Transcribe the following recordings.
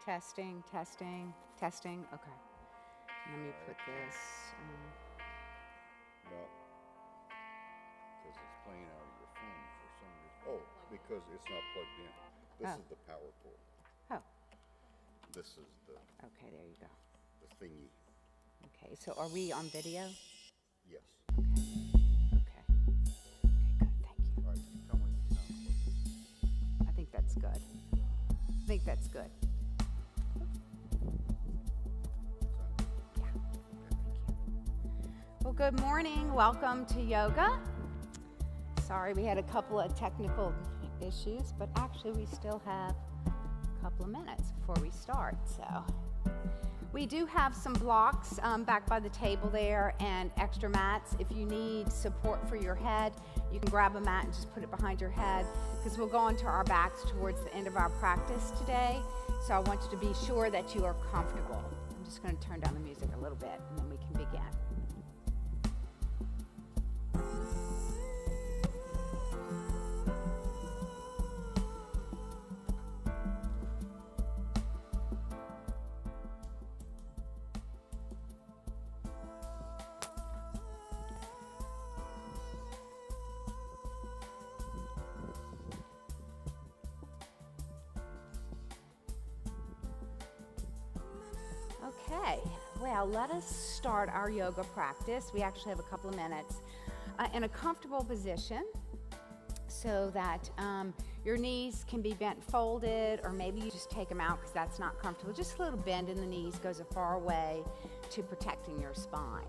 Testing, testing, testing. Okay. Let me put this. No, because it's playing out of your phone for some reason. Oh, because it's not plugged in. This Oh. is the power pole. Oh, This is okay, there you go. the thingy. Okay, so are we on video? Yes. Okay. Okay, good, thank you. All right, you tell me if it sounds close. I think that's good. I think that's good. Yeah. Thank you. Well, good morning. Welcome to yoga. Sorry, we had a couple of technical issues, but actually we still have a couple of minutes before we start. So we do have some blocks back by the table there and extra mats. If you need support for your head, you can grab a mat and just put it behind your head, because we'll go onto our backs towards the end of our practice today. So I want you to be sure that you are comfortable. I'm just going to turn down the music a little bit and then we can begin. Okay, well, let us start our yoga practice. We actually have a couple of minutes in a comfortable position so that your knees can be bent folded, or maybe you just take them out because that's not comfortable. Just a little bend in the knees goes a far way to protecting your spine.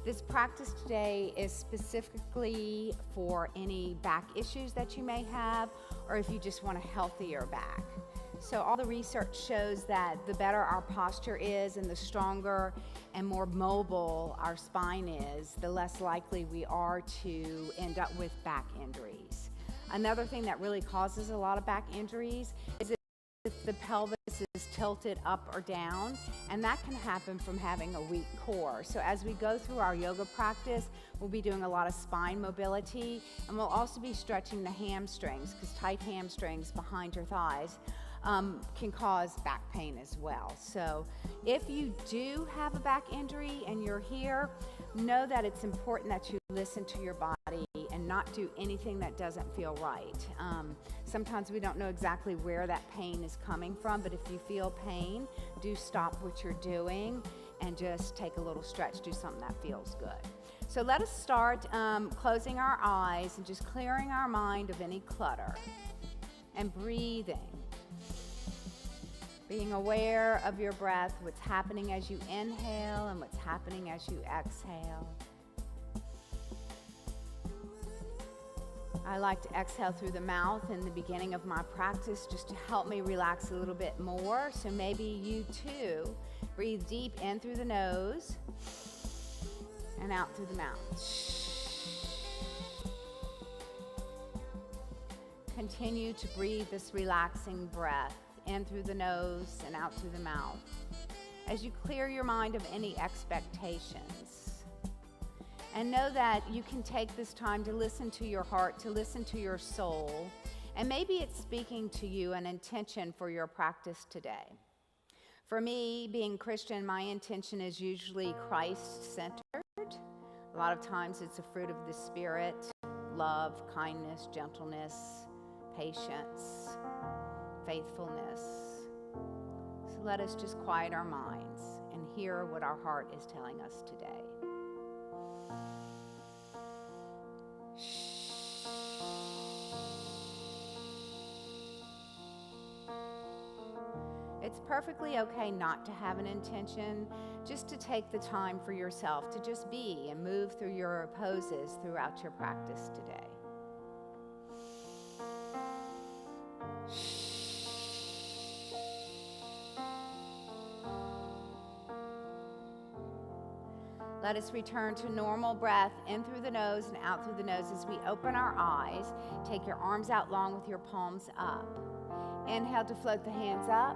This practice today is specifically for any back issues that you may have, or if you just want a healthier back. So all the research shows that the better our posture is and the stronger and more mobile our spine is, the less likely we are to end up with back injuries. Another thing that really causes a lot of back injuries is if the pelvis is tilted up or down, and that can happen from having a weak core. So as we go through our yoga practice, we'll be doing a lot of spine mobility, and we'll also be stretching the hamstrings, because tight hamstrings behind your thighs can cause back pain as well. So if you do have a back injury and you're here, know that it's important that you listen to your body and not do anything that doesn't feel right. Sometimes we don't know exactly where that pain is coming from, but if you feel pain, do stop what you're doing and just take a little stretch, do something that feels good. So let us start closing our eyes and just clearing our mind of any clutter and breathing. Being aware of your breath, what's happening as you inhale and what's happening as you exhale. I like to exhale through the mouth in the beginning of my practice just to help me relax a little bit more. So maybe you too breathe deep in through the nose and out through the mouth. Continue to breathe this relaxing breath in through the nose and out through the mouth as you clear your mind of any expectations. And know that you can take this time to listen to your heart, to listen to your soul, and maybe it's speaking to you an intention for your practice today. For me, being Christian, my intention is usually Christ-centered. A lot of times it's a fruit of the Spirit: love, kindness, gentleness, patience, faithfulness. So let us just quiet our minds and hear what our heart is telling us today. It's perfectly okay not to have an intention, just to take the time for yourself to just be and move through your poses throughout your practice today. Let us return to normal breath in through the nose and out through the nose as we open our eyes. Take your arms out long with your palms up. Inhale to float the hands up,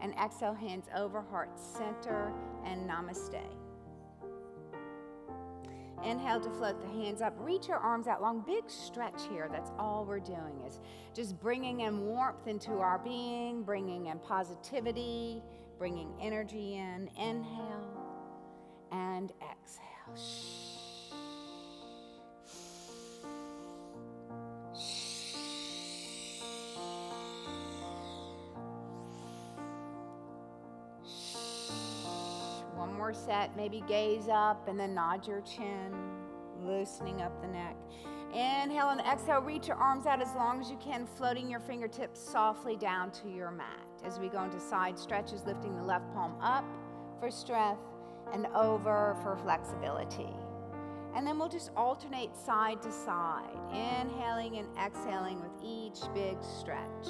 and exhale, hands over, heart center, and namaste. Inhale to float the hands up. Reach your arms out long. Big stretch here. That's all we're doing is just bringing in warmth into our being, bringing in positivity, bringing energy in. Inhale and exhale. One more set, maybe gaze up and then nod your chin, loosening up the neck. Inhale and exhale, reach your arms out as long as you can, floating your fingertips softly down to your mat. As we go into side stretches, lifting the left palm up for strength and over for flexibility. And then we'll just alternate side to side, inhaling and exhaling with each big stretch.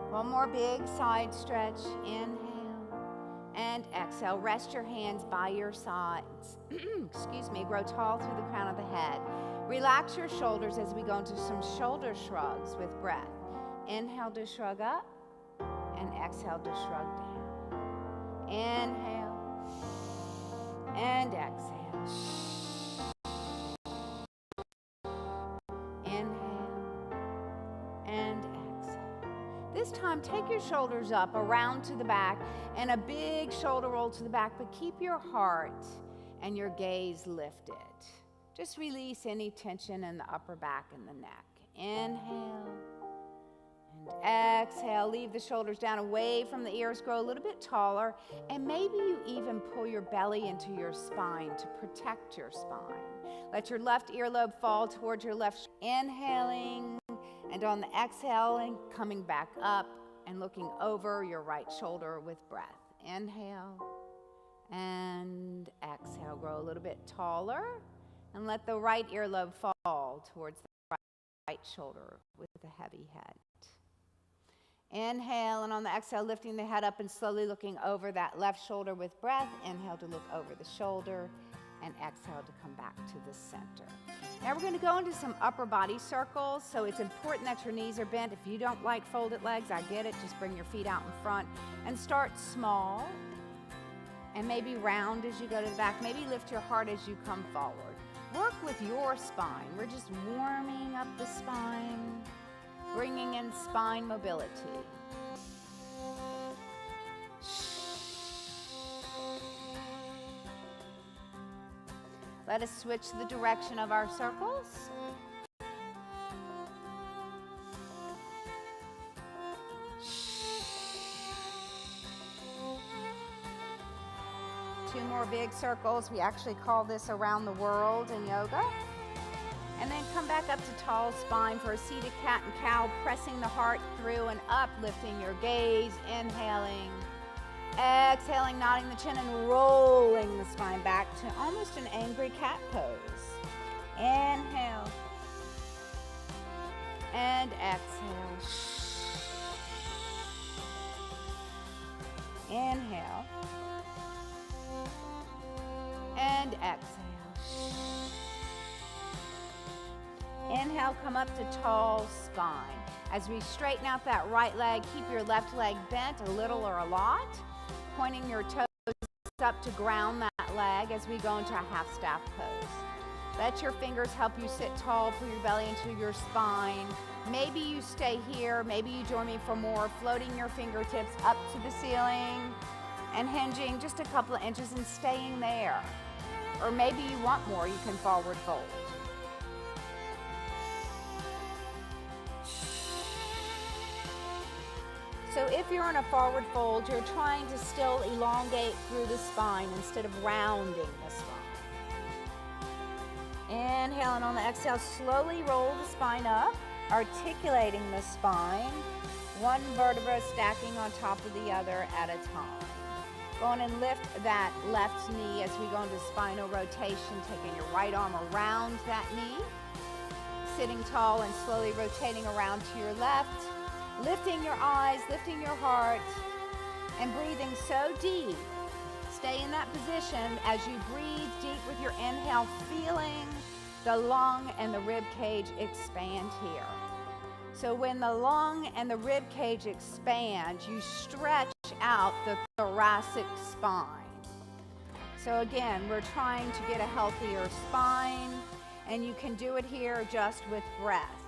One more big side stretch. Inhale and exhale. Rest your hands by your sides. Excuse me. Grow tall through the crown of the head. Relax your shoulders as we go into some shoulder shrugs with breath. Inhale to shrug up and exhale to shrug down. Inhale and exhale. This time, take your shoulders up, around to the back, and a big shoulder roll to the back, but keep your heart and your gaze lifted. Just release any tension in the upper back and the neck. Inhale and exhale. Leave the shoulders down, away from the ears, grow a little bit taller, and maybe you even pull your belly into your spine to protect your spine. Let your left earlobe fall towards your left. Inhaling. And on the exhale, coming back up and looking over your right shoulder with breath. Inhale and exhale. Grow a little bit taller and let the right earlobe fall towards the right shoulder with a heavy head. Inhale, and on the exhale, lifting the head up and slowly looking over that left shoulder with breath. Inhale to look over the shoulder and exhale to come back to the center. Now we're going to go into some upper body circles, so it's important that your knees are bent. If you don't like folded legs, I get it. Just bring your feet out in front and start small and maybe round as you go to the back. Maybe lift your heart as you come forward. Work with your spine. We're just warming up the spine, bringing in spine mobility. Let us switch the direction of our circles. Two more big circles. We actually call this around the world in yoga. And then come back up to tall spine for a seated cat and cow, pressing the heart through and up, lifting your gaze, inhaling. Exhaling, nodding the chin and rolling the spine back to almost an angry cat pose. Inhale and exhale. Inhale and exhale. Inhale, come up to tall spine. As we straighten out that right leg, keep your left leg bent a little or a lot. Pointing your toes up to ground that leg as we go into a half staff pose. Let your fingers help you sit tall, pull your belly into your spine. Maybe you stay here, maybe you join me for more, floating your fingertips up to the ceiling and hinging just a couple of inches and staying there. Or maybe you want more, you can forward fold. So if you're in a forward fold, you're trying to still elongate through the spine instead of rounding the spine. Inhale, and on the exhale, slowly roll the spine up, articulating the spine, one vertebra stacking on top of the other at a time. Go on and lift that left knee as we go into spinal rotation, taking your right arm around that knee, sitting tall and slowly rotating around to your left. Lifting your eyes, lifting your heart, and breathing so deep. stay in that position as you breathe deep with your inhale, feeling the lung and the rib cage expand here. So when the lung and the rib cage expand, you stretch out the thoracic spine. So again, we're trying to get a healthier spine, and you can do it here just with breath.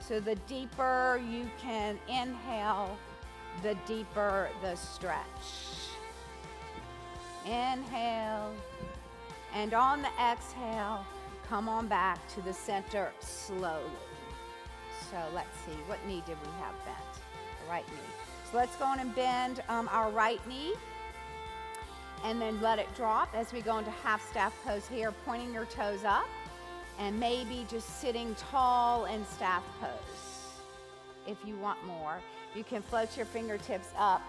So the deeper you can inhale, the deeper the stretch. Inhale, and on the exhale, come on back to the center slowly. So let's see, what knee did we have bent? The right knee. So let's go on and bend our right knee, and then let it drop as we go into half staff pose here, pointing your toes up, and maybe just sitting tall in staff pose. If you want more, you can float your fingertips up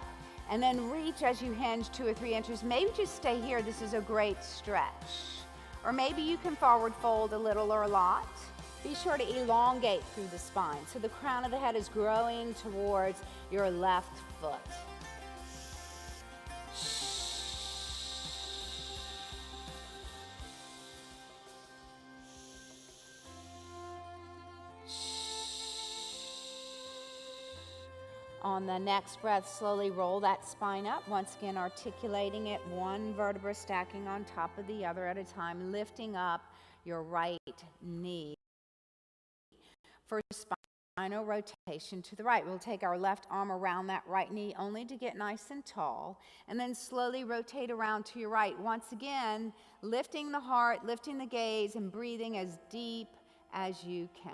and then reach as you hinge 2 or 3 inches. Maybe just stay here. This is a great stretch. Or maybe you can forward fold a little or a lot. Be sure to elongate through the spine. So the crown of the head is growing towards your left foot. On the next breath, slowly roll that spine up. Once again, articulating it, one vertebra stacking on top of the other at a time, lifting up your right knee for spinal rotation to the right. We'll take our left arm around that right knee only to get nice and tall, and then slowly rotate around to your right. Once again, lifting the heart, lifting the gaze, and breathing as deep as you can.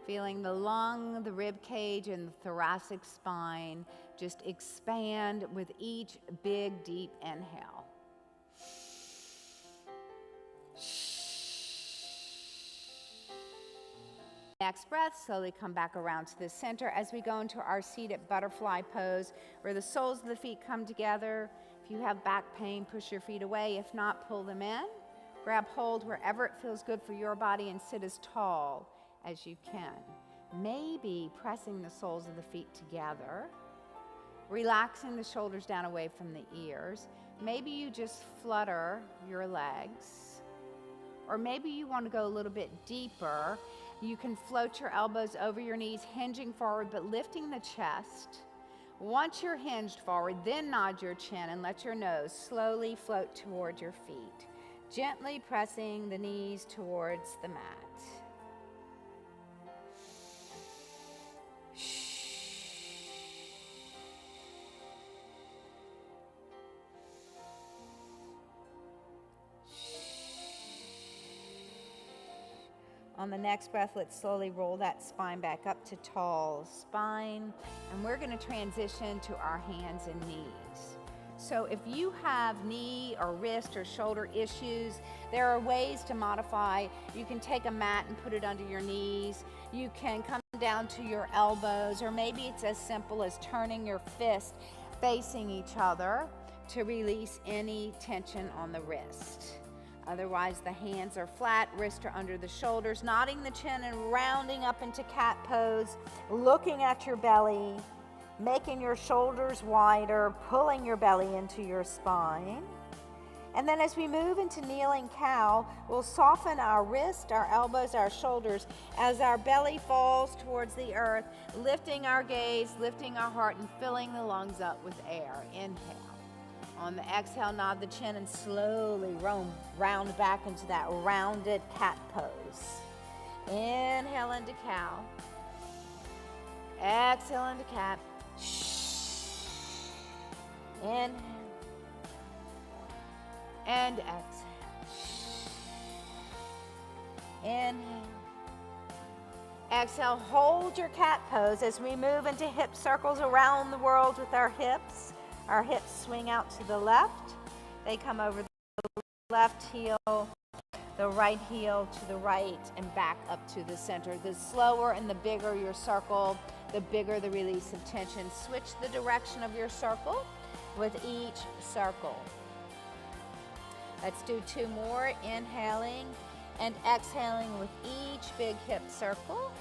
Feeling the lung, the rib cage, and the thoracic spine just expand with each big, deep inhale. Next breath, slowly come back around to the center as we go into our seated butterfly pose, where the soles of the feet come together. If you have back pain, push your feet away. If not, pull them in. Grab hold wherever it feels good for your body and sit as tall as you can. Maybe pressing the soles of the feet together, relaxing the shoulders down away from the ears. Maybe you just flutter your legs, or maybe you want to go a little bit deeper. You can float your elbows over your knees, hinging forward but lifting the chest. Once you're hinged forward, then nod your chin and let your nose slowly float toward your feet, gently pressing the knees towards the mat. On the next breath, let's slowly roll that spine back up to tall spine, and we're going to transition to our hands and knees. So if you have knee or wrist or shoulder issues, there are ways to modify. You can take a mat and put it under your knees. You can come down to your elbows, or maybe it's as simple as turning your fist facing each other to release any tension on the wrist. Otherwise, the hands are flat, wrists are under the shoulders, nodding the chin and rounding up into cat pose, looking at your belly, making your shoulders wider, pulling your belly into your spine. And then as we move into kneeling cow, we'll soften our wrist, our elbows, our shoulders as our belly falls towards the earth, lifting our gaze, lifting our heart, and filling the lungs up with air. Inhale. On the exhale, nod the chin and slowly round back into that rounded cat pose. Inhale into cow. Exhale into cat. Inhale. And exhale. Inhale. Exhale, hold your cat pose as we move into hip circles around the world with our hips. Our hips swing out to the left. They come over the left heel, the right heel to the right, and back up to the center. The slower and the bigger your circle, the bigger the release of tension. Switch the direction of your circle with each circle. Let's do 2 more. Inhaling and exhaling with each big hip circle.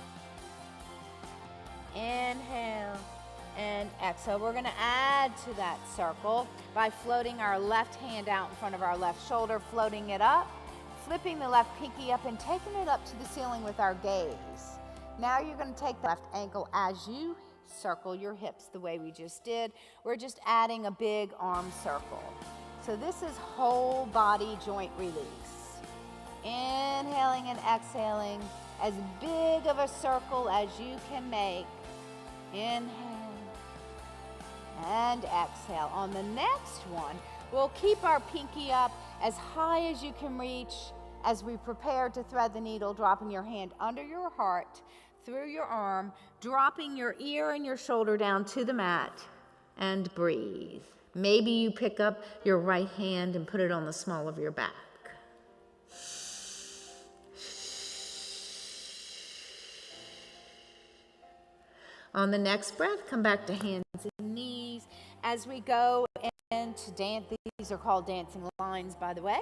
Inhale and exhale. We're going to add to that circle by floating our left hand out in front of our left shoulder, floating it up, flipping the left pinky up and taking it up to the ceiling with our gaze. Now you're going to take the left ankle as you circle your hips the way we just did. We're just adding a big arm circle. So this is whole body joint release. Inhaling and exhaling as big of a circle as you can make. Inhale and exhale. On the next one, we'll keep our pinky up as high as you can reach as we prepare to thread the needle, dropping your hand under your heart, through your arm, dropping your ear and your shoulder down to the mat, and breathe. Maybe you pick up your right hand and put it on the small of your back. On the next breath, come back to hands and knees. As we go into dance, these are called dancing lines, by the way.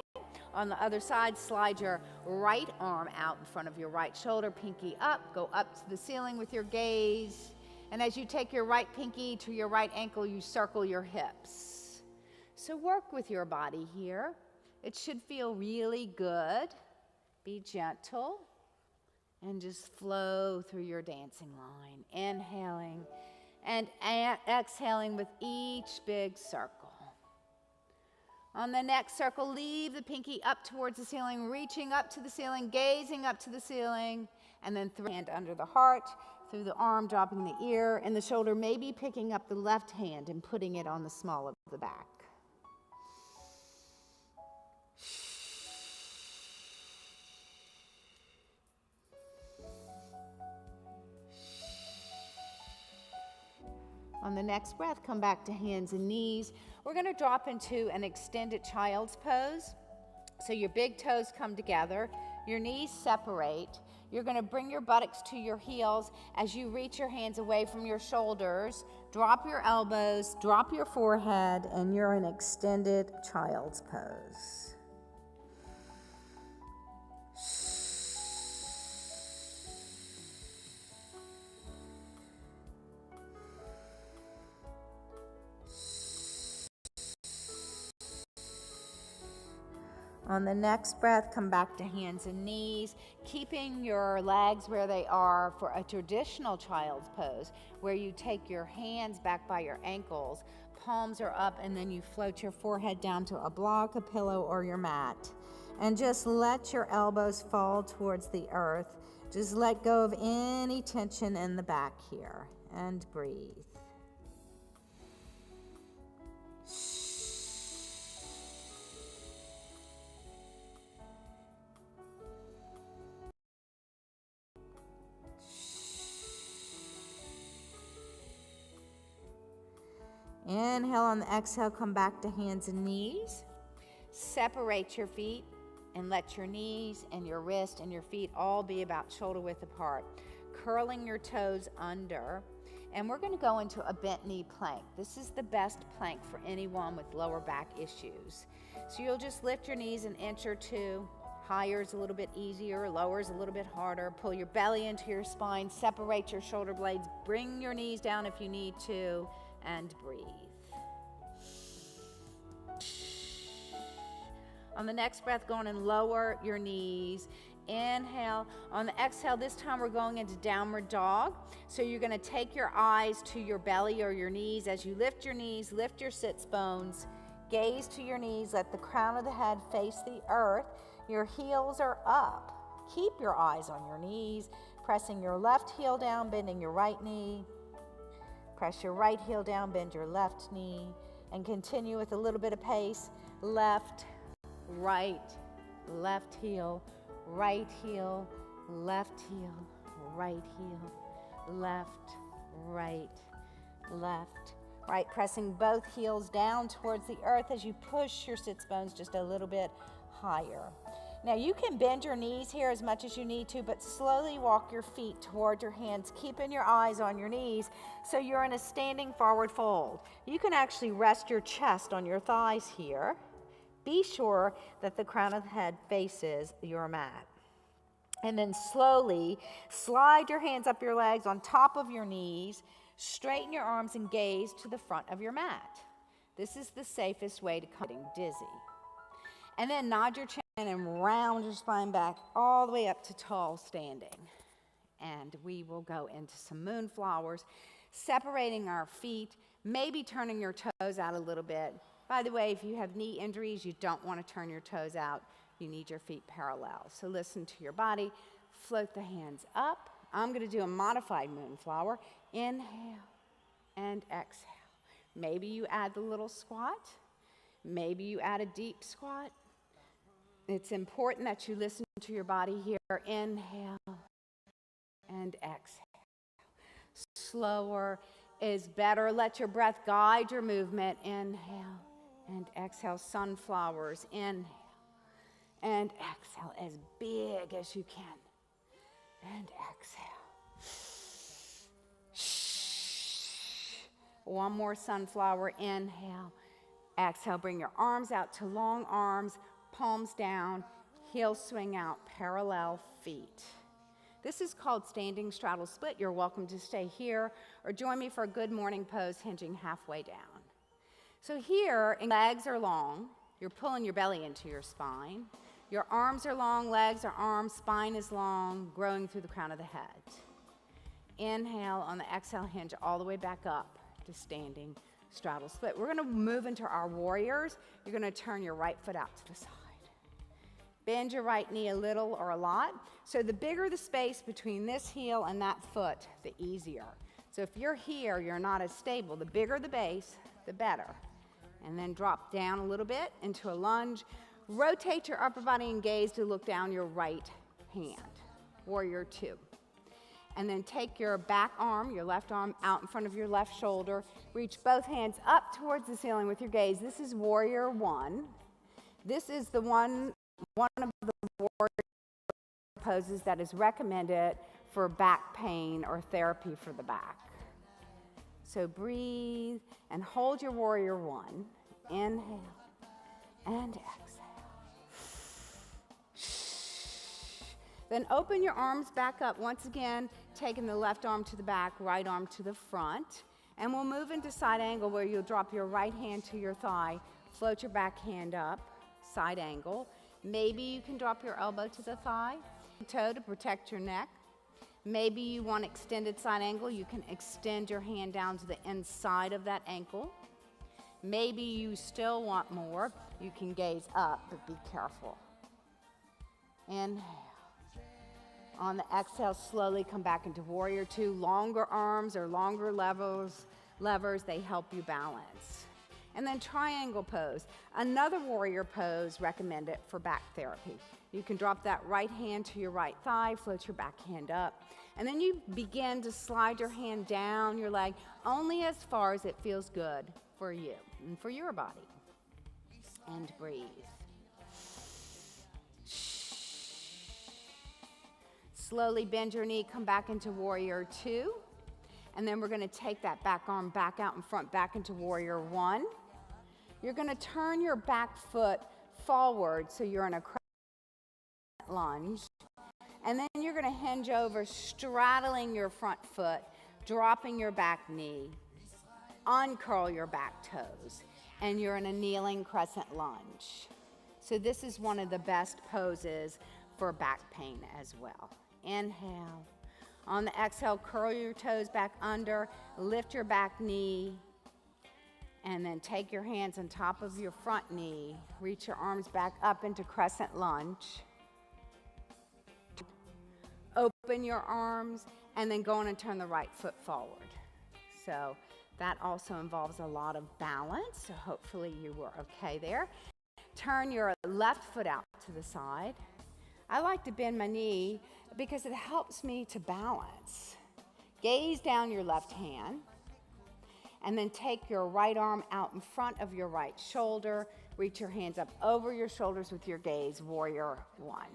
On the other side, slide your right arm out in front of your right shoulder, pinky up, go up to the ceiling with your gaze. And as you take your right pinky to your right ankle, you circle your hips. So work with your body here. It should feel really good. Be gentle. And just flow through your dancing line, inhaling and exhaling with each big circle. On the next circle, leave the pinky up towards the ceiling, reaching up to the ceiling, gazing up to the ceiling, and then hand under the heart, through the arm, dropping the ear and the shoulder, maybe picking up the left hand and putting it on the small of the back. On the next breath, come back to hands and knees. We're going to drop into an extended child's pose. So your big toes come together, your knees separate. You're going to bring your buttocks to your heels as you reach your hands away from your shoulders. Drop your elbows, drop your forehead, and you're in extended child's pose. On the next breath, come back to hands and knees, keeping your legs where they are for a traditional child's pose, where you take your hands back by your ankles, palms are up, and then you float your forehead down to a block, a pillow, or your mat. And just let your elbows fall towards the earth. Just let go of any tension in the back here, and breathe. Inhale on the exhale, come back to hands and knees. Separate your feet and let your knees and your wrist and your feet all be about shoulder width apart. Curling your toes under. And we're going to go into a bent knee plank. This is the best plank for anyone with lower back issues. So you'll just lift your knees an inch or two. Higher is a little bit easier, lower is a little bit harder. Pull your belly into your spine, separate your shoulder blades, bring your knees down if you need to, and breathe. On the next breath, go on and lower your knees. Inhale. On the exhale, this time we're going into downward dog. So you're going to take your eyes to your belly or your knees. As you lift your knees, lift your sits bones. Gaze to your knees. Let the crown of the head face the earth. Your heels are up. Keep your eyes on your knees. Pressing your left heel down, bending your right knee. Press your right heel down, bend your left knee. And continue with a little bit of pace. Left, right, left heel, right heel, left heel, right heel, left, right, left, right. Pressing both heels down towards the earth as you push your sits bones just a little bit higher. Now you can bend your knees here as much as you need to, but slowly walk your feet toward your hands, keeping your eyes on your knees so you're in a standing forward fold. You can actually rest your chest on your thighs here. Be sure that the crown of the head faces your mat. And then slowly slide your hands up your legs on top of your knees, straighten your arms and gaze to the front of your mat. This is the safest way to getting dizzy. And then nod your chin and round your spine back all the way up to tall standing. And we will go into some moonflowers, separating our feet, maybe turning your toes out a little bit. By the way, if you have knee injuries, you don't want to turn your toes out. You need your feet parallel. So listen to your body. Float the hands up. I'm going to do a modified moonflower. Inhale and exhale. Maybe you add the little squat. Maybe you add a deep squat. It's important that you listen to your body here. Inhale and exhale. Slower is better. Let your breath guide your movement. Inhale and exhale. Sunflowers. Inhale and exhale as big as you can. And exhale. One more sunflower. Inhale. Exhale. Bring your arms out to long arms, palms down, heels swing out, parallel feet. This is called standing straddle split. You're welcome to stay here or join me for a good morning pose, hinging halfway down. So here, legs are long. You're pulling your belly into your spine. Your arms are long, legs are arms, spine is long, growing through the crown of the head. Inhale, on the exhale, hinge all the way back up to standing straddle split. We're going to move into our warriors. You're going to turn your right foot out to the side. Bend your right knee a little or a lot. So the bigger the space between this heel and that foot, the easier. So if you're here, you're not as stable. The bigger the base, the better. And then drop down a little bit into a lunge. Rotate your upper body and gaze to look down your right hand. Warrior two. And then take your back arm, your left arm, out in front of your left shoulder. Reach both hands up towards the ceiling with your gaze. This is warrior one. This is the one of the warrior poses that is recommended for back pain or therapy for the back. So breathe and hold your warrior one. Inhale and exhale. Then open your arms back up once again, taking the left arm to the back, right arm to the front. And we'll move into side angle where you'll drop your right hand to your thigh, float your back hand up, side angle. Maybe you can drop your elbow to the thigh, toe to protect your neck. Maybe you want extended side angle. You can extend your hand down to the inside of that ankle. Maybe you still want more. You can gaze up, but be careful. Inhale. On the exhale, slowly come back into warrior two. Longer arms or longer levers, they help you balance. And then triangle pose. Another warrior pose recommended for back therapy. You can drop that right hand to your right thigh, float your back hand up, and then you begin to slide your hand down your leg only as far as it feels good for you and for your body. And breathe. Slowly bend your knee, come back into warrior two. And then we're going to take that back arm back out in front, back into warrior one. You're going to turn your back foot forward so you're in a lunge. And then you're going to hinge over, straddling your front foot, dropping your back knee, uncurl your back toes, and you're in a kneeling crescent lunge. So this is one of the best poses for back pain as well. Inhale. On the exhale, curl your toes back under, lift your back knee, and then take your hands on top of your front knee. Reach your arms back up into crescent lunge. Open your arms, and then go on and turn the right foot forward. So that also involves a lot of balance, so hopefully you were okay there. Turn your left foot out to the side. I like to bend my knee because it helps me to balance. Gaze down your left hand, and then take your right arm out in front of your right shoulder. Reach your hands up over your shoulders with your gaze, warrior one.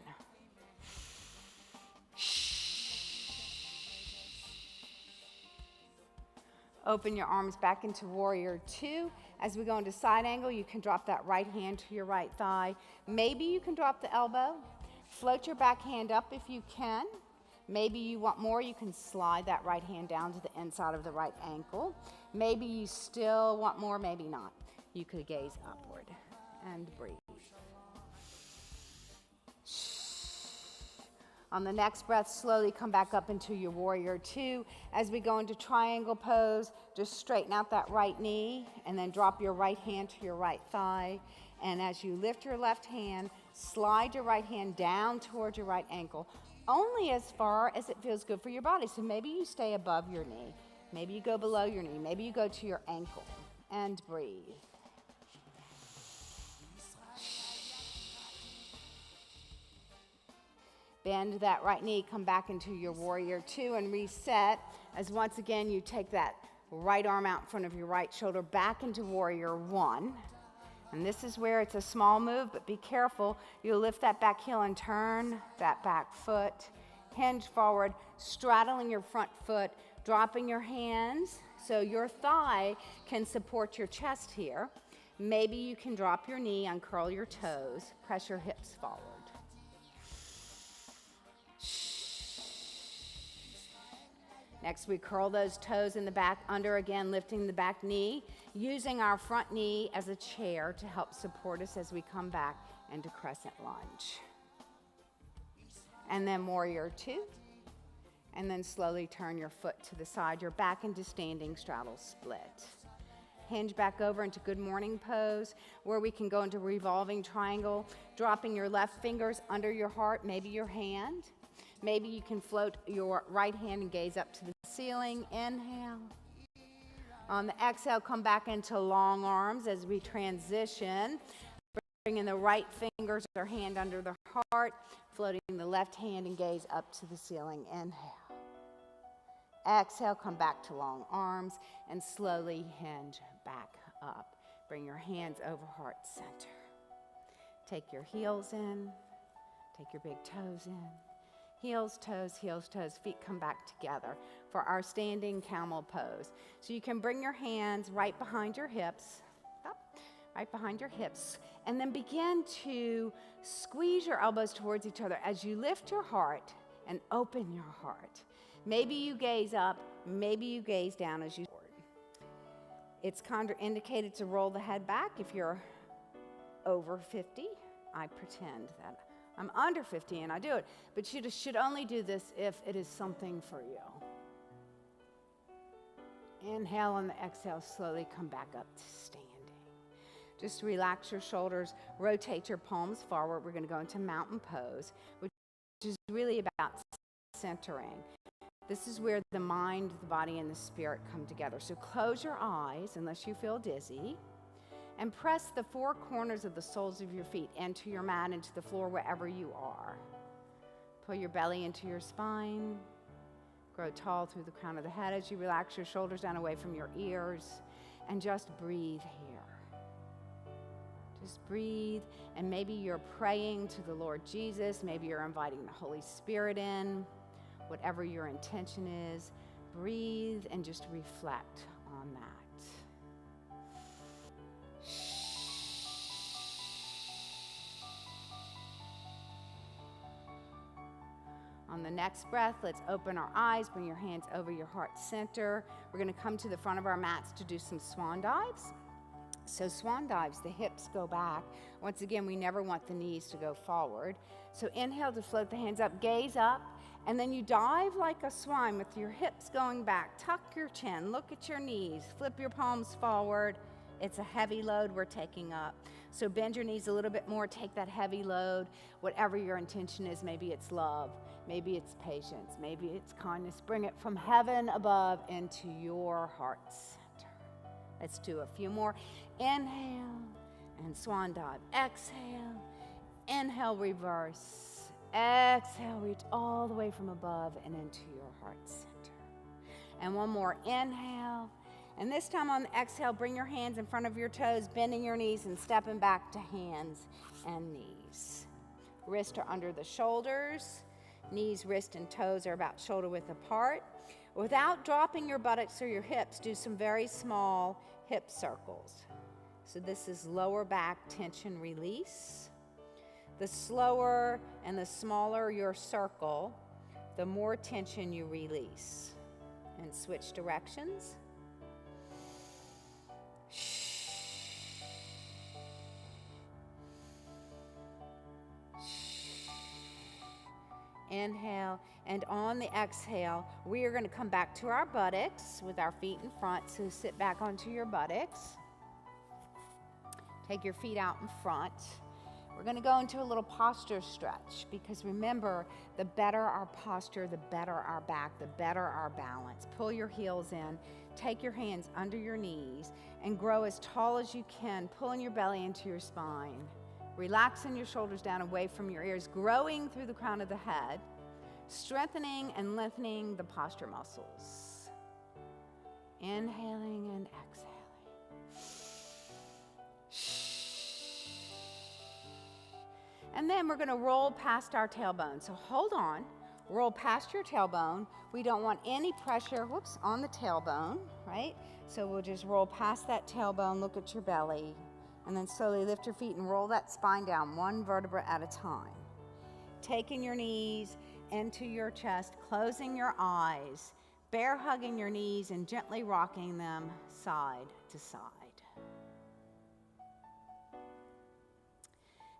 Open your arms back into warrior two. As we go into side angle, you can drop that right hand to your right thigh. Maybe you can drop the elbow. Float your back hand up if you can. Maybe you want more, you can slide that right hand down to the inside of the right ankle. Maybe you still want more, maybe not. You could gaze upward and breathe. On the next breath, slowly come back up into your warrior two. As we go into triangle pose, just straighten out that right knee and then drop your right hand to your right thigh. And as you lift your left hand, slide your right hand down towards your right ankle, only as far as it feels good for your body. So maybe you stay above your knee. Maybe you go below your knee. Maybe you go to your ankle and breathe. Bend that right knee, come back into your warrior two and reset as once again you take that right arm out in front of your right shoulder back into warrior one. And this is where it's a small move, but be careful. You'll lift that back heel and turn that back foot. Hinge forward, straddling your front foot, dropping your hands so your thigh can support your chest here. Maybe you can drop your knee, uncurl your toes, press your hips forward. Next, we curl those toes in the back under, again, lifting the back knee, using our front knee as a chair to help support us as we come back into crescent lunge. And then warrior two. And then slowly turn your foot to the side. You're back into standing straddle split. Hinge back over into good morning pose, where we can go into revolving triangle, dropping your left fingers under your heart, maybe your hand. Maybe you can float your right hand and gaze up to the ceiling. Inhale. On the exhale, come back into long arms as we transition. Bringing the right fingers or hand under the heart, floating the left hand and gaze up to the ceiling. Inhale. Exhale, come back to long arms and slowly hinge back up. Bring your hands over heart center. Take your heels in. Take your big toes in. Heels, toes, feet come back together for our standing camel pose. So you can bring your hands right behind your hips, up, right behind your hips, and then begin to squeeze your elbows towards each other as you lift your heart and open your heart. Maybe you gaze up, maybe you gaze down as you forward. It's contraindicated to roll the head back if you're over 50. I pretend that I'm under 50 and I do it, but you should only do this if it is something for you. Inhale on the exhale, slowly come back up to standing. Just relax your shoulders, rotate your palms forward. We're going to go into mountain pose, which is really about centering. This is where the mind, the body, and the spirit come together. So close your eyes unless you feel dizzy. And press the four corners of the soles of your feet into your mat, into the floor, wherever you are. Pull your belly into your spine. Grow tall through the crown of the head as you relax your shoulders down away from your ears. And just breathe here. Just breathe. And maybe you're praying to the Lord Jesus. Maybe you're inviting the Holy Spirit in. Whatever your intention is, breathe and just reflect on that. On the next breath, let's open our eyes, bring your hands over your heart center. We're going to come to the front of our mats to do some swan dives. So swan dives, the hips go back. Once again, we never want the knees to go forward. So inhale to float the hands up, gaze up, and then you dive like a swan with your hips going back. Tuck your chin, look at your knees, flip your palms forward. It's a heavy load we're taking up. So bend your knees a little bit more, take that heavy load, whatever your intention is. Maybe it's love, maybe it's patience, maybe it's kindness. Bring it from heaven above into your heart center. Let's do a few more. Inhale and swan dive. Exhale, inhale, reverse. Exhale, reach all the way from above and into your heart center. And one more, inhale. And this time on the exhale, bring your hands in front of your toes, bending your knees and stepping back to hands and knees. Wrists are under the shoulders. Knees, wrist, and toes are about shoulder width apart. Without dropping your buttocks or your hips, do some very small hip circles. So this is lower back tension release. The slower and the smaller your circle, the more tension you release. And switch directions. Inhale, and on the exhale, we are going to come back to our buttocks with our feet in front. So sit back onto your buttocks. Take your feet out in front. We're going to go into a little posture stretch, because remember, the better our posture, the better our back, the better our balance. Pull your heels in, take your hands under your knees, and grow as tall as you can, pulling your belly into your spine. Relaxing your shoulders down away from your ears, growing through the crown of the head, strengthening and lengthening the posture muscles. Inhaling and exhaling. And then we're going to roll past our tailbone. So hold on, roll past your tailbone. We don't want any pressure, on the tailbone, right? So we'll just roll past that tailbone, look at your belly, and then slowly lift your feet and roll that spine down, one vertebra at a time. Taking your knees into your chest, closing your eyes, bear hugging your knees and gently rocking them side to side.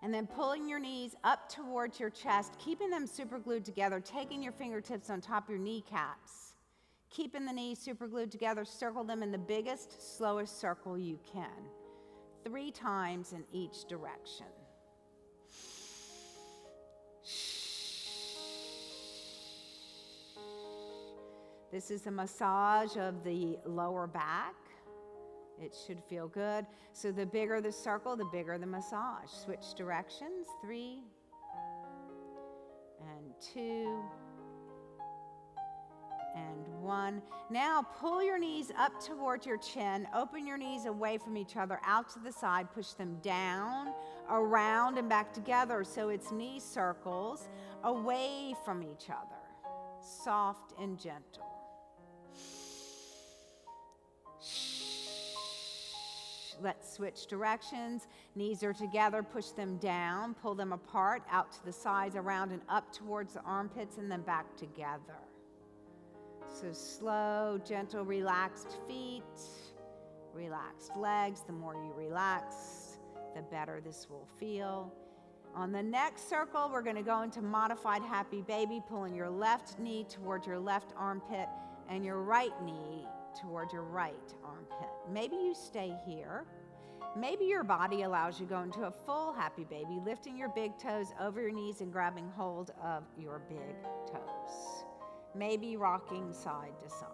And then pulling your knees up towards your chest, keeping them super glued together, taking your fingertips on top of your kneecaps, keeping the knees super glued together, circle them in the biggest, slowest circle you can, 3 times in each direction. This is a massage of the lower back. It should feel good. So the bigger the circle, the bigger the massage. Switch directions, 3 and 2 and 1. Now pull your knees up towards your chin. Open your knees away from each other, out to the side. Push them down, around, and back together. So it's knee circles away from each other. Soft and gentle. Let's switch directions. Knees are together, push them down, pull them apart, out to the sides, around and up towards the armpits, and then back together. So slow, gentle, relaxed feet, relaxed legs. The more you relax, the better this will feel. On the next circle, we're going to go into modified happy baby, pulling your left knee towards your left armpit and your right knee toward your right armpit. Maybe you stay here. Maybe your body allows you to go into a full happy baby, lifting your big toes over your knees and grabbing hold of your big toes. Maybe rocking side to side.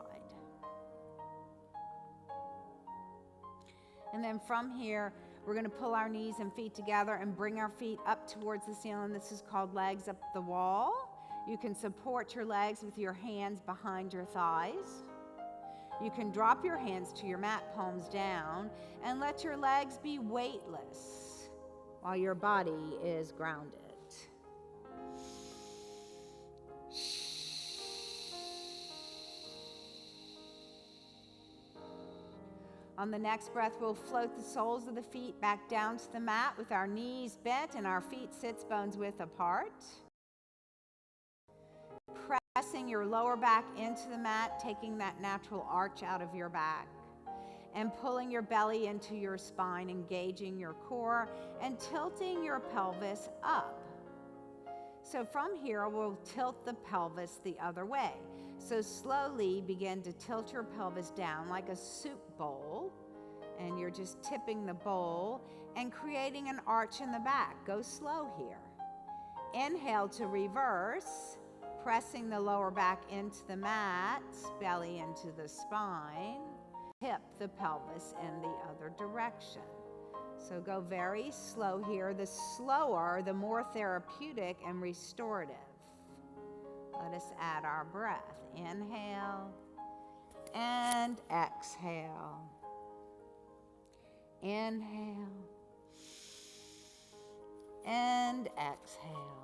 And then from here, we're going to pull our knees and feet together and bring our feet up towards the ceiling. This is called legs up the wall. You can support your legs with your hands behind your thighs. You can drop your hands to your mat, palms down, and let your legs be weightless while your body is grounded. On the next breath, we'll float the soles of the feet back down to the mat with our knees bent and our feet sits bones width apart. Pressing your lower back into the mat, taking that natural arch out of your back, and pulling your belly into your spine, engaging your core, and tilting your pelvis up. So from here, we'll tilt the pelvis the other way. So slowly begin to tilt your pelvis down like a soup bowl, and you're just tipping the bowl and creating an arch in the back. Go slow here. Inhale to reverse, pressing the lower back into the mat, belly into the spine. Tip the pelvis in the other direction. So go very slow here. The slower, the more therapeutic and restorative. Let us add our breath. Inhale and exhale. Inhale and exhale.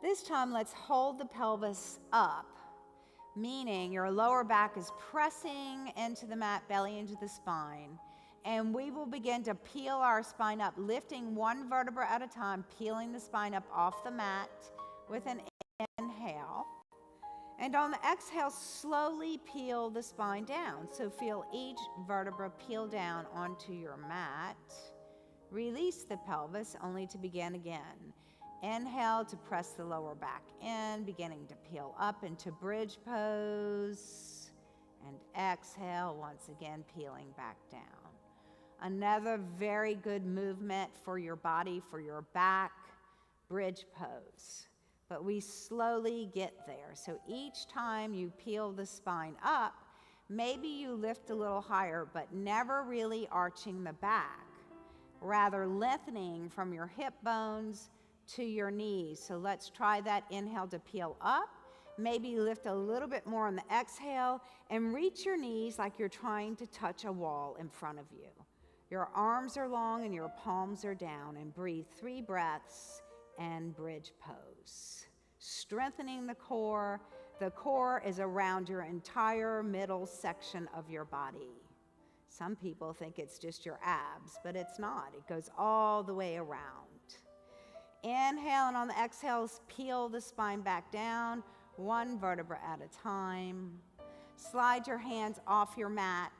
This time, let's hold the pelvis up, meaning your lower back is pressing into the mat, belly into the spine, And we will begin to peel our spine up, lifting one vertebra at a time, peeling the spine up off the mat with an inhale. And on the exhale, slowly peel the spine down. So feel each vertebra peel down onto your mat. Release the pelvis, only to begin again. Inhale to press the lower back in, beginning to peel up into bridge pose. And exhale, once again, peeling back down. Another very good movement for your body, for your back, bridge pose. But we slowly get there. So each time you peel the spine up, maybe you lift a little higher, but never really arching the back, rather lengthening from your hip bones to your knees. So let's try that. Inhale to peel up. Maybe lift a little bit more on the exhale and reach your knees like you're trying to touch a wall in front of you. Your arms are long and your palms are down, and breathe 3 breaths and bridge pose. Strengthening the core. The core is around your entire middle section of your body. Some people think it's just your abs, but it's not. It goes all the way around. Inhale, and on the exhales, peel the spine back down, one vertebra at a time. Slide your hands off your mat.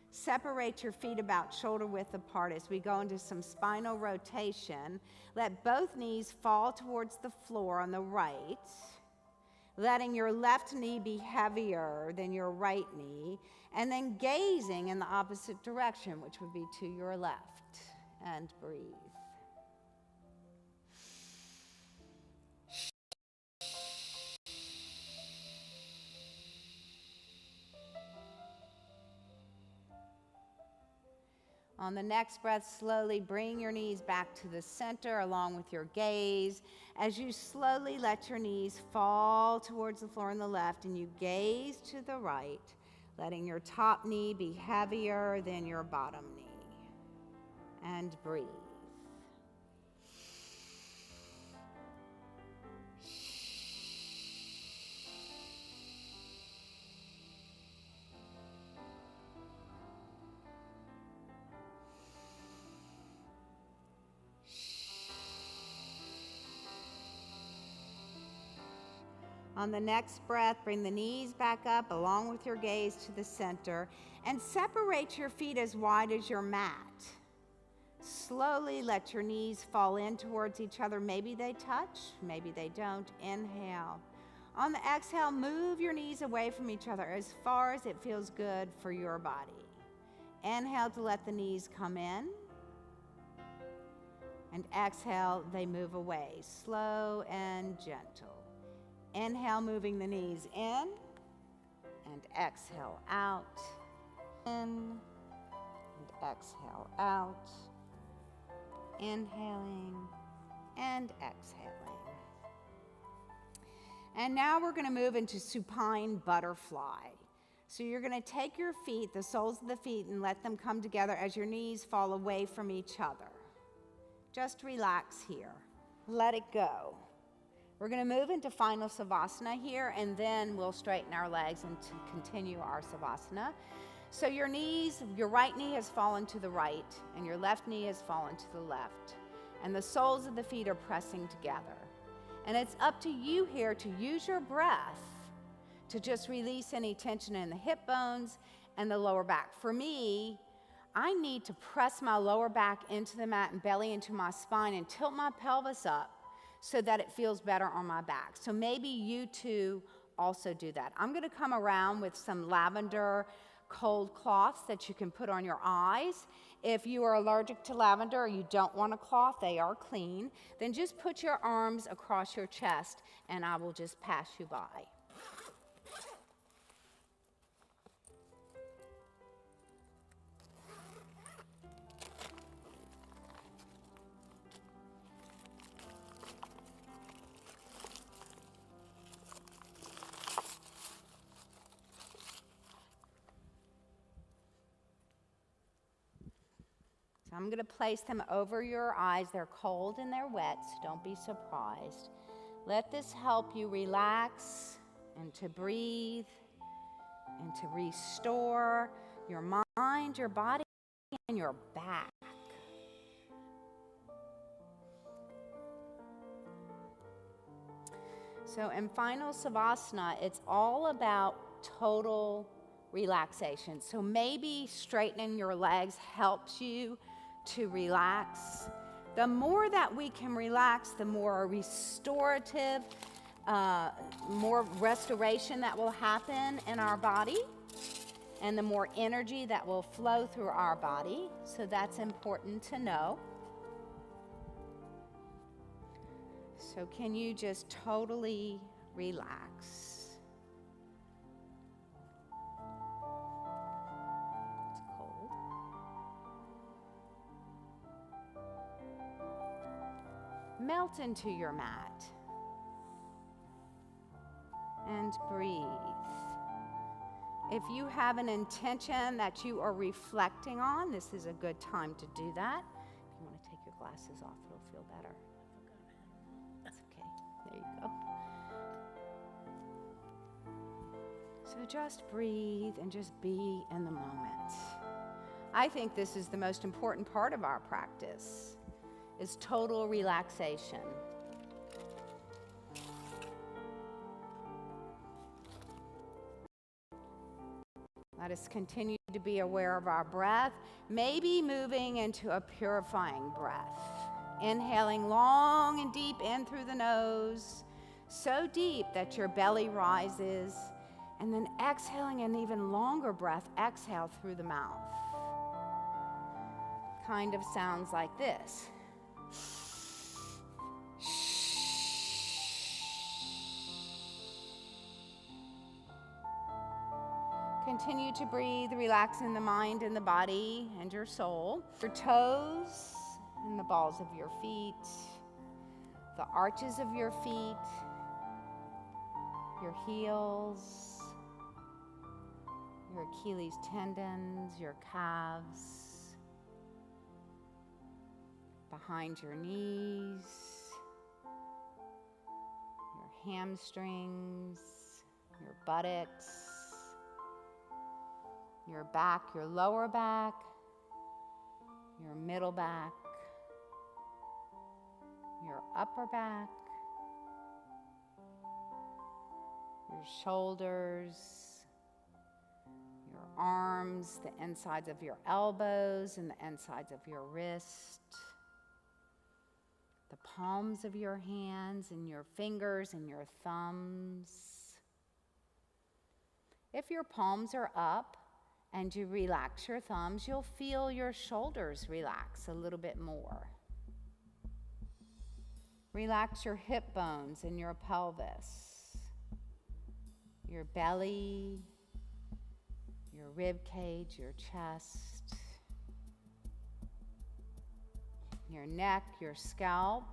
Separate your feet about shoulder width apart as we go into some spinal rotation. Let both knees fall towards the floor on the right, letting your left knee be heavier than your right knee, and then gazing in the opposite direction, which would be to your left. And breathe. On the next breath, slowly bring your knees back to the center along with your gaze as you slowly let your knees fall towards the floor on the left and you gaze to the right, letting your top knee be heavier than your bottom knee. And breathe. On the next breath, bring the knees back up along with your gaze to the center and separate your feet as wide as your mat. Slowly let your knees fall in towards each other. Maybe they touch, maybe they don't. Inhale. On the exhale, move your knees away from each other as far as it feels good for your body. Inhale to let the knees come in. And exhale, they move away, slow and gentle. Inhale, moving the knees in, and exhale out, in, and exhale out, inhaling, and exhaling. And now we're going to move into supine butterfly. So you're going to take your feet, the soles of the feet, and let them come together as your knees fall away from each other. Just relax here. Let it go. We're going to move into final savasana here, and then we'll straighten our legs and continue our savasana. So your knees, your right knee has fallen to the right, and your left knee has fallen to the left. And the soles of the feet are pressing together. And it's up to you here to use your breath to just release any tension in the hip bones and the lower back. For me, I need to press my lower back into the mat and belly into my spine and tilt my pelvis up so that it feels better on my back. So maybe you too also do that. I'm going to come around with some lavender cold cloths that you can put on your eyes. If you are allergic to lavender or you don't want a cloth, they are clean, then just put your arms across your chest and I will just pass you by. So I'm going to place them over your eyes. They're cold and they're wet, so don't be surprised. Let this help you relax and to breathe and to restore your mind, your body. and your back. So in final Savasana, it's all about total relaxation. So maybe straightening your legs helps you to relax. The more that we can relax, the more restorative, more restoration that will happen in our body, and the more energy that will flow through our body. So that's important to know. So can you just totally relax? It's cold. Melt into your mat and breathe. If you have an intention that you are reflecting on, this is a good time to do that. If you want to take your glasses off, it'll feel better. That's okay. There you go. So just breathe and just be in the moment. I think this is the most important part of our practice, is total relaxation. Let us continue to be aware of our breath, maybe moving into a purifying breath. Inhaling long and deep in through the nose, so deep that your belly rises, and then exhaling an even longer breath, exhale through the mouth. Kind of sounds like this. Continue to breathe, relaxing the mind and the body and your soul. Your toes and the balls of your feet, the arches of your feet, your heels, your Achilles tendons, your calves, behind your knees, your hamstrings, your buttocks, your back, your lower back, your middle back, your upper back, your shoulders, your arms, the insides of your elbows and the insides of your wrist, the palms of your hands and your fingers and your thumbs. If your palms are up, and you relax your thumbs, you'll feel your shoulders relax a little bit more. Relax your hip bones and your pelvis, your belly, your rib cage, your chest, your neck, your scalp,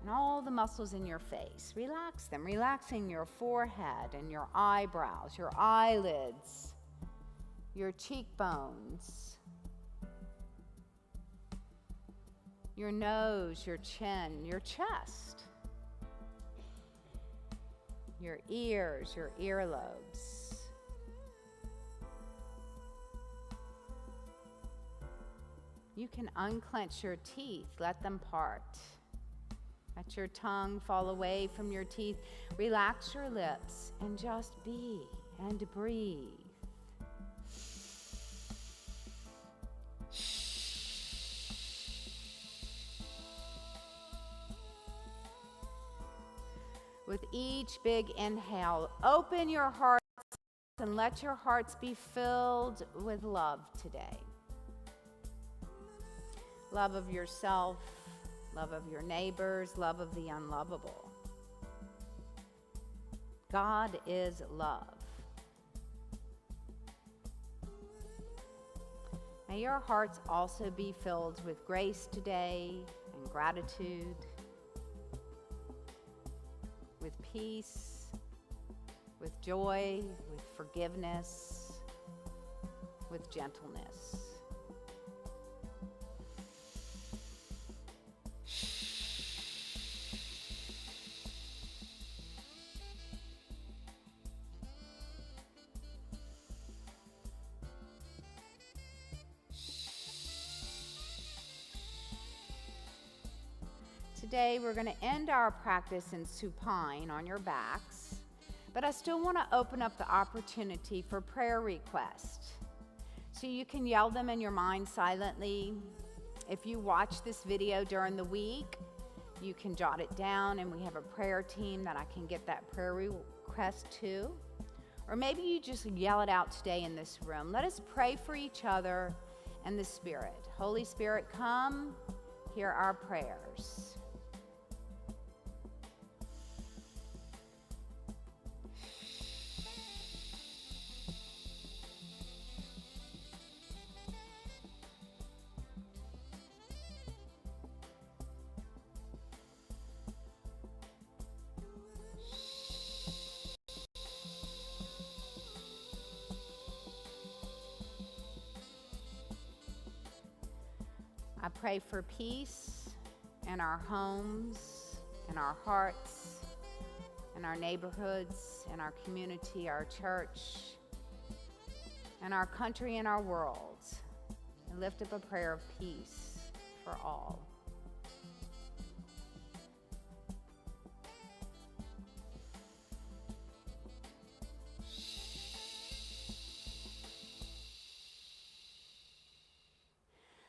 and all the muscles in your face. Relax them, relaxing your forehead and your eyebrows, your eyelids, your cheekbones, your nose, your chin, your chest, your ears, your earlobes. You can unclench your teeth, let them part. Let your tongue fall away from your teeth. Relax your lips and just be and breathe. With each big inhale, open your hearts and let your hearts be filled with love today. Love of yourself, love of your neighbors, love of the unlovable. God is love. May your hearts also be filled with grace today and gratitude, with peace, with joy, with forgiveness, with gentleness. Today we're going to end our practice in supine on your backs, but I still want to open up the opportunity for prayer requests. So you can yell them in your mind silently. If you watch this video during the week, you can jot it down, and we have a prayer team that I can get that prayer request to. Or maybe you just yell it out today in this room. Let us pray for each other and the Spirit. Holy Spirit, come, hear our prayers. I pray for peace in our homes, in our hearts, in our neighborhoods, in our community, our church, in our country, and our world. I lift up a prayer of peace for all.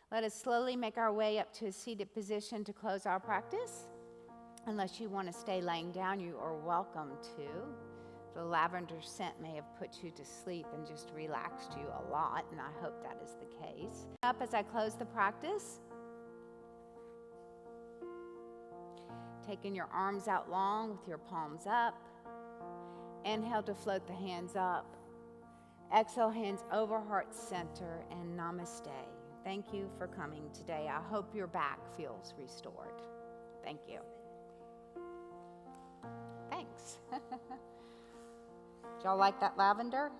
Let us slowly make our way up to a seated position to close our practice. Unless you want to stay laying down, you are welcome to. The lavender scent may have put you to sleep and just relaxed you a lot, and I hope that is the case. Up as I close the practice. Taking your arms out long with your palms up. Inhale to float the hands up. Exhale, hands over heart center, and namaste. Thank you for coming today. I hope your back feels restored. Thank you. Thanks. Did y'all like that lavender?